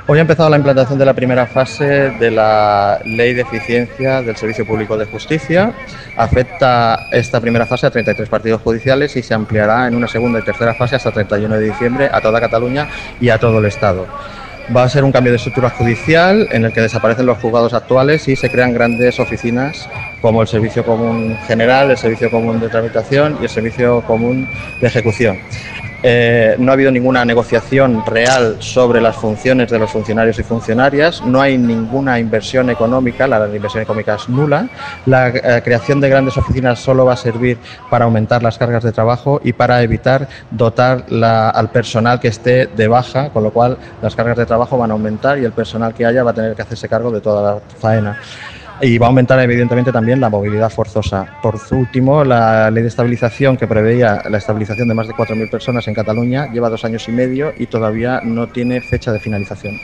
Hoy ha empezado la implantación de la primera fase de la Ley de Eficiencia del Servicio Público de Justicia. Afecta esta primera fase a 33 partidos judiciales y se ampliará en una segunda y tercera fase hasta el 31 de diciembre a toda Cataluña y a todo el Estado. Va a ser un cambio de estructura judicial en el que desaparecen los juzgados actuales y se crean grandes oficinas como el Servicio Común General, el Servicio Común de Tramitación y el Servicio Común de Ejecución. No ha habido ninguna negociación real sobre las funciones de los funcionarios y funcionarias, no hay ninguna inversión económica, la inversión económica es nula, la creación de grandes oficinas solo va a servir para aumentar las cargas de trabajo y para evitar dotar al personal que esté de baja, con lo cual las cargas de trabajo van a aumentar y el personal que haya va a tener que hacerse cargo de toda la faena. Y va a aumentar evidentemente también la movilidad forzosa. Por último, la ley de estabilización que preveía la estabilización de más de 4.000 personas en Cataluña lleva 2 años y medio y todavía no tiene fecha de finalización.